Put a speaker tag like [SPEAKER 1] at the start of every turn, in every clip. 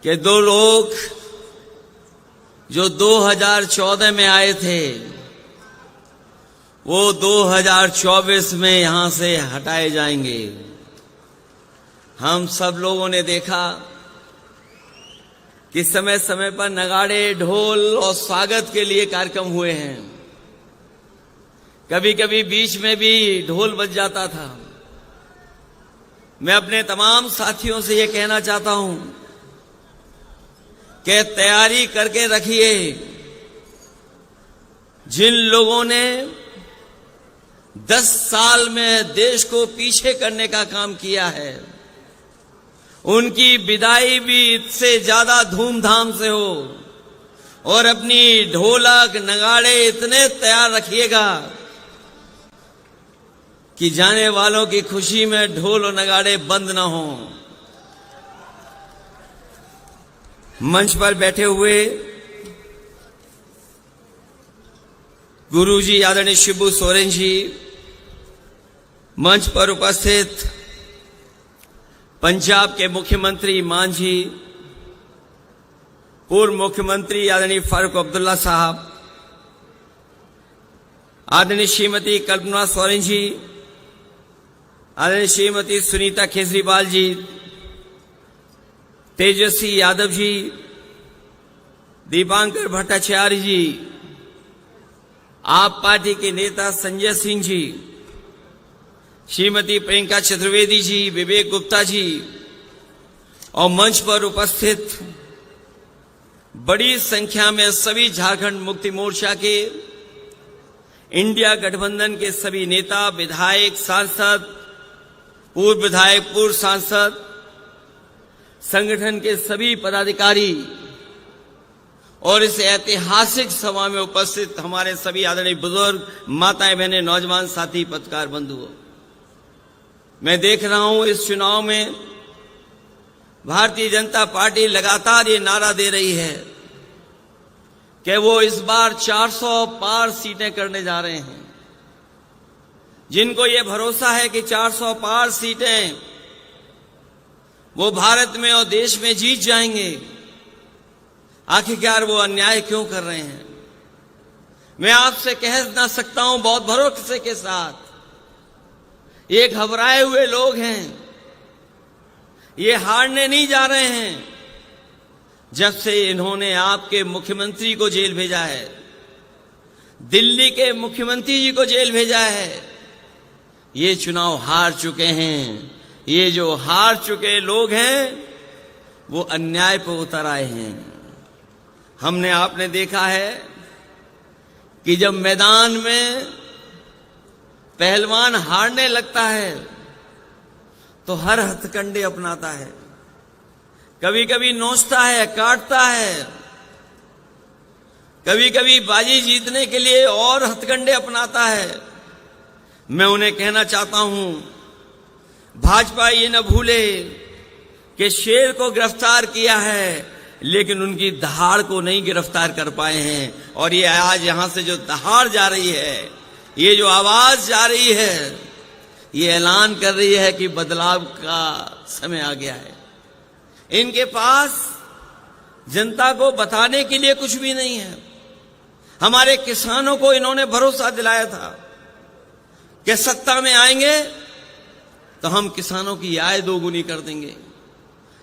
[SPEAKER 1] कि दो लोग जो 2014 में आए थे वो 2024 में यहां से हटाए जाएंगे। हम सब लोगों ने देखा कि समय समय पर नगाड़े, ढोल और स्वागत के लिए कार्यक्रम हुए हैं। कभी कभी बीच में भी ढोल बज जाता था। मैं अपने तमाम साथियों से ये कहना चाहता हूं कि तैयारी करके रखिए। जिन लोगों ने 10 साल में देश को पीछे करने का काम किया है, उनकी विदाई भी इससे ज्यादा धूमधाम से हो और अपनी ढोलक नगाड़े इतने तैयार रखिएगा कि जाने वालों की खुशी में ढोल और नगाड़े बंद न हो। मंच पर बैठे हुए गुरुजी आदरणीय शिबू सोरेन जी, मंच पर उपस्थित पंजाब के मुख्यमंत्री मान जी, पूर्व मुख्यमंत्री आदरणीय फारूक अब्दुल्ला साहब, आदरणीय श्रीमती कल्पना सोरेन जी, आदरणीय श्रीमती सुनीता केजरीवाल जी, तेजस्वी यादव जी, दीपांकर भट्टाचार्य जी, आप पार्टी के नेता संजय सिंह जी, श्रीमती प्रियंका चतुर्वेदी जी, विवेक गुप्ता जी और मंच पर उपस्थित बड़ी संख्या में सभी झारखंड मुक्ति मोर्चा के, इंडिया गठबंधन के सभी नेता, विधायक, सांसद, पूर्व विधायक, पूर्व सांसद, संगठन के सभी पदाधिकारी और इस ऐतिहासिक सभा में उपस्थित हमारे सभी आदरणीय बुजुर्ग, माताएं, बहनें, नौजवान साथी, पत्रकार बंधुओं, मैं देख रहा हूं इस चुनाव में भारतीय जनता पार्टी लगातार ये नारा दे रही है कि वो इस बार 400 पार सीटें करने जा रहे हैं। जिनको ये भरोसा है कि 400 पार सीटें वो भारत में और देश में जीत जाएंगे, आखिरकार वो अन्याय क्यों कर रहे हैं? मैं आपसे कह ना सकता हूं बहुत भरोसे के साथ, ये घबराए हुए लोग हैं, ये हारने नहीं जा रहे हैं। जब से इन्होंने आपके मुख्यमंत्री को जेल भेजा है, दिल्ली के मुख्यमंत्री जी को जेल भेजा है, ये चुनाव हार चुके हैं। ये जो हार चुके लोग हैं वो अन्याय पर उतर आए हैं। हमने आपने देखा है कि जब मैदान में पहलवान हारने लगता है तो हर हथकंडे अपनाता है, कभी कभी नोचता है, काटता है, कभी कभी बाजी जीतने के लिए और हथकंडे अपनाता है। मैं उन्हें कहना चाहता हूं, भाजपा ये न भूले कि शेर को गिरफ्तार किया है लेकिन उनकी दहाड़ को नहीं गिरफ्तार कर पाए हैं। और ये आज यहां से जो दहाड़ जा रही है, ये जो आवाज जा रही है, ये ऐलान कर रही है कि बदलाव का समय आ गया है। इनके पास जनता को बताने के लिए कुछ भी नहीं है। हमारे किसानों को इन्होंने भरोसा दिलाया था कि सत्ता में आएंगे तो हम किसानों की आय दोगुनी कर देंगे।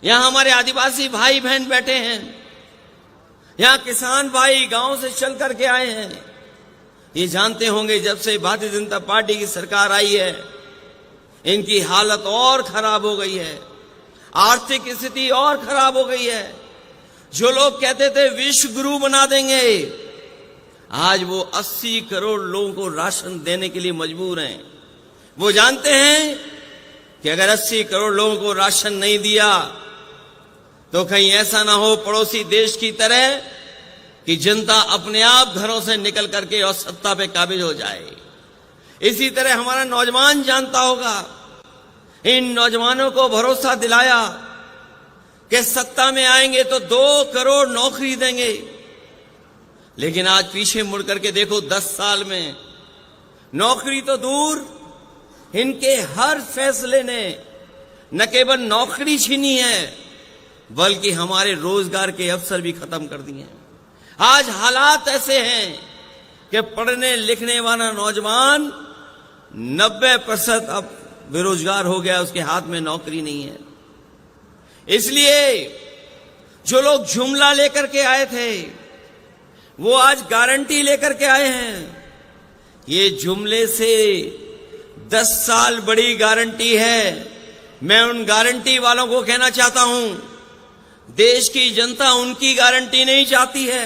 [SPEAKER 1] यहां हमारे आदिवासी भाई बहन बैठे हैं, यहां किसान भाई गांव से चल करके आए हैं। ये जानते होंगे जब से भारतीय जनता पार्टी की सरकार आई है, इनकी हालत और खराब हो गई है, आर्थिक स्थिति और खराब हो गई है। जो लोग कहते थे विश्व गुरु बना देंगे, आज वो 80 करोड़ लोगों को राशन देने के लिए मजबूर हैं। वो जानते हैं कि अगर 80 करोड़ लोगों को राशन नहीं दिया तो कहीं ऐसा ना हो पड़ोसी देश की तरह कि जनता अपने आप घरों से निकल करके और सत्ता पे काबिज हो जाए। इसी तरह हमारा नौजवान जानता होगा, इन नौजवानों को भरोसा दिलाया कि सत्ता में आएंगे तो 2 करोड़ नौकरी देंगे। लेकिन आज पीछे मुड़ करके देखो, 10 साल में नौकरी तो दूर, इनके हर फैसले ने न केवल नौकरी छीनी है बल्कि हमारे रोजगार के अवसर भी खत्म कर दिए हैं। आज हालात ऐसे हैं कि पढ़ने लिखने वाला नौजवान 90% अब बेरोजगार हो गया, उसके हाथ में नौकरी नहीं है। इसलिए जो लोग जुमला लेकर के आए थे वो आज गारंटी लेकर के आए हैं। ये जुमले से 10 साल बड़ी गारंटी है। मैं उन गारंटी वालों को कहना चाहता हूं, देश की जनता उनकी गारंटी नहीं चाहती है।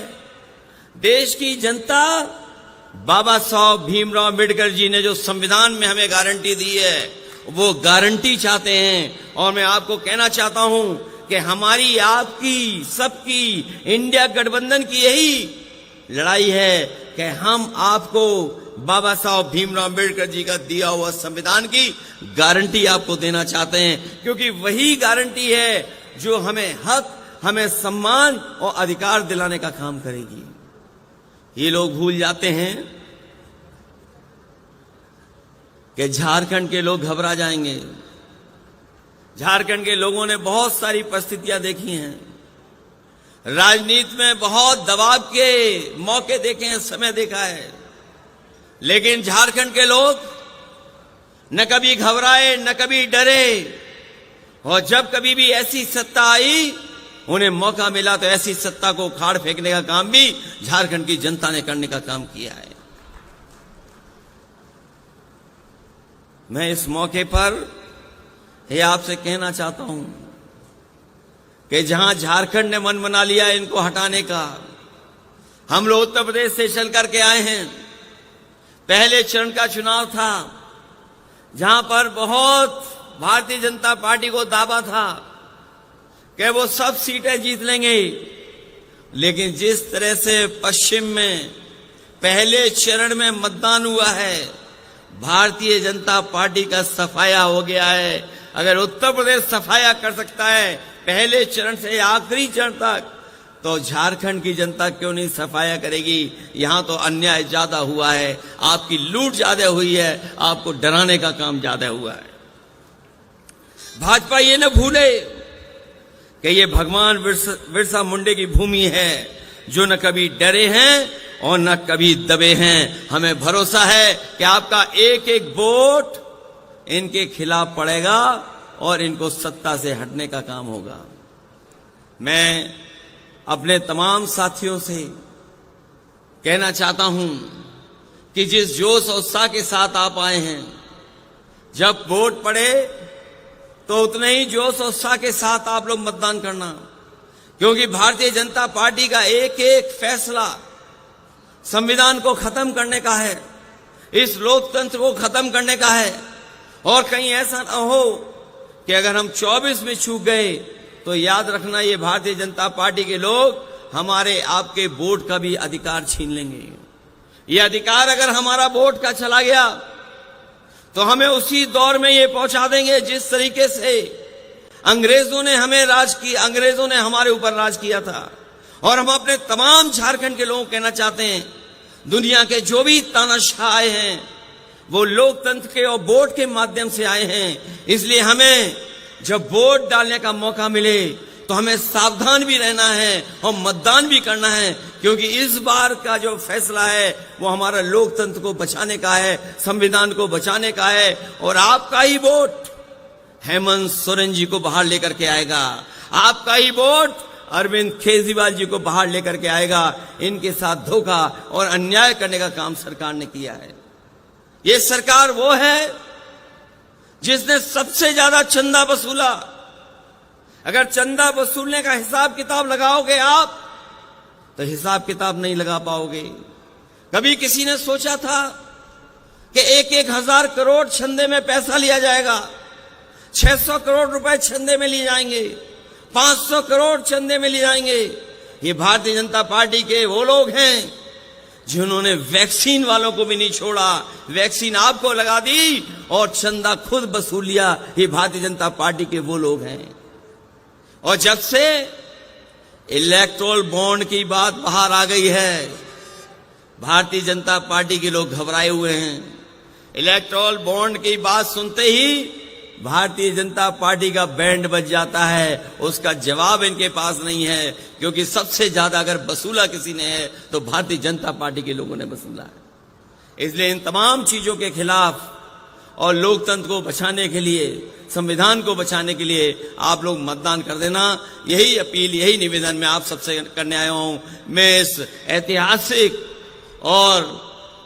[SPEAKER 1] देश की जनता बाबा साहब भीमराव अंबेडकर जी ने जो संविधान में हमें गारंटी दी है वो गारंटी चाहते हैं। और मैं आपको कहना चाहता हूं कि हमारी, आपकी, सबकी, इंडिया गठबंधन की यही लड़ाई है कि हम आपको बाबा साहब भीमराव अंबेडकर जी का दिया हुआ संविधान की गारंटी आपको देना चाहते हैं, क्योंकि वही गारंटी है जो हमें हक, हमें सम्मान और अधिकार दिलाने का काम करेगी। ये लोग भूल जाते हैं कि झारखंड के लोग घबरा जाएंगे। झारखंड के लोगों ने बहुत सारी परिस्थितियां देखी हैं, राजनीति में बहुत दबाव के मौके देखे हैं, समय देखा है, लेकिन झारखंड के लोग न कभी घबराए न कभी डरे। और जब कभी भी ऐसी सत्ता आई, उन्हें मौका मिला तो ऐसी सत्ता को उखाड़ फेंकने का काम भी झारखंड की जनता ने करने का काम किया है। मैं इस मौके पर ये आपसे कहना चाहता हूं कि जहां झारखंड ने मन बना लिया इनको हटाने का, हम लोग उत्तर प्रदेश से चल करके आए हैं। पहले चरण का चुनाव था जहां पर बहुत भारतीय जनता पार्टी को दावा था कि वो सब सीटें जीत लेंगे, लेकिन जिस तरह से पश्चिम में पहले चरण में मतदान हुआ है, भारतीय जनता पार्टी का सफाया हो गया है। अगर उत्तर प्रदेश सफाया कर सकता है पहले चरण से आखिरी चरण तक, तो झारखंड की जनता क्यों नहीं सफाया करेगी। यहां तो अन्याय ज्यादा हुआ है, आपकी लूट ज्यादा हुई है, आपको डराने का काम ज्यादा हुआ है। भाजपा ये न भूले कि ये भगवान बिरसा मुंडे की भूमि है, जो न कभी डरे हैं और न कभी दबे हैं। हमें भरोसा है कि आपका एक एक वोट इनके खिलाफ पड़ेगा और इनको सत्ता से हटने का काम होगा। मैं अपने तमाम साथियों से कहना चाहता हूं कि जिस जोश और उत्साह के साथ आप आए हैं, जब वोट पड़े तो उतने ही जोश और उत्साह के साथ आप लोग मतदान करना, क्योंकि भारतीय जनता पार्टी का एक एक फैसला संविधान को खत्म करने का है, इस लोकतंत्र को खत्म करने का है। और कहीं ऐसा न हो कि अगर हम 24 में चूक गए तो याद रखना, ये भारतीय जनता पार्टी के लोग हमारे आपके वोट का भी अधिकार छीन लेंगे। ये अधिकार अगर हमारा वोट का चला गया तो हमें उसी दौर में ये पहुंचा देंगे जिस तरीके से अंग्रेजों ने हमें राज किया, अंग्रेजों ने हमारे ऊपर राज किया था। और हम अपने तमाम झारखंड के लोगों को कहना चाहते हैं, दुनिया के जो भी तानाशाह आए हैं वो लोकतंत्र के और वोट के माध्यम से आए हैं। इसलिए हमें जब वोट डालने का मौका मिले तो हमें सावधान भी रहना है और मतदान भी करना है, क्योंकि इस बार का जो फैसला है वो हमारा लोकतंत्र को बचाने का है, संविधान को बचाने का है। और आपका ही वोट हेमंत सोरेन जी को बाहर लेकर के आएगा, आपका ही वोट अरविंद केजरीवाल जी को बाहर लेकर के आएगा। इनके साथ धोखा और अन्याय करने का काम सरकार ने किया है। ये सरकार वो है जिसने सबसे ज्यादा चंदा वसूला। अगर चंदा वसूलने का हिसाब किताब लगाओगे आप तो हिसाब किताब नहीं लगा पाओगे। कभी किसी ने सोचा था कि 1,000 करोड़ चंदे में पैसा लिया जाएगा, 600 करोड़ रुपए चंदे में लिए जाएंगे, 500 करोड़ चंदे में लिए जाएंगे। ये भारतीय जनता पार्टी के वो लोग हैं जिन्होंने वैक्सीन वालों को भी नहीं छोड़ा, वैक्सीन आपको लगा दी और चंदा खुद वसूल लिया। ये भारतीय जनता पार्टी के वो लोग हैं। और जब से इलेक्टोरल बॉन्ड की बात बाहर आ गई है, भारतीय जनता पार्टी के लोग घबराए हुए हैं। इलेक्टोरल बॉन्ड की बात सुनते ही भारतीय जनता पार्टी का बैंड बज जाता है, उसका जवाब इनके पास नहीं है, क्योंकि सबसे ज्यादा अगर वसूला किसी ने है तो भारतीय जनता पार्टी के लोगों ने वसूला है। इसलिए इन तमाम चीजों के खिलाफ और लोकतंत्र को बचाने के लिए, संविधान को बचाने के लिए आप लोग मतदान कर देना। यही अपील, यही निवेदन मैं आप सबसे करने आया हूं। मैं इस ऐतिहासिक और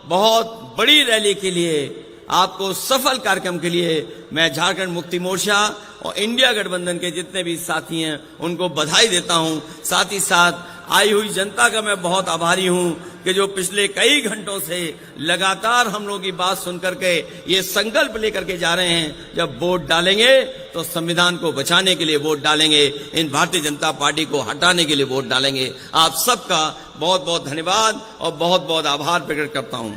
[SPEAKER 1] बहुत बड़ी रैली के लिए, आपको सफल कार्यक्रम के लिए मैं झारखंड मुक्ति मोर्चा और इंडिया गठबंधन के जितने भी साथी हैं उनको बधाई देता हूं। साथ ही साथ आई हुई जनता का मैं बहुत आभारी हूं कि जो पिछले कई घंटों से लगातार हम लोगों की बात सुनकर के ये संकल्प लेकर के जा रहे हैं, जब वोट डालेंगे तो संविधान को बचाने के लिए वोट डालेंगे, इन भारतीय जनता पार्टी को हटाने के लिए वोट डालेंगे। आप सबका बहुत बहुत धन्यवाद और बहुत बहुत आभार प्रकट करता हूं।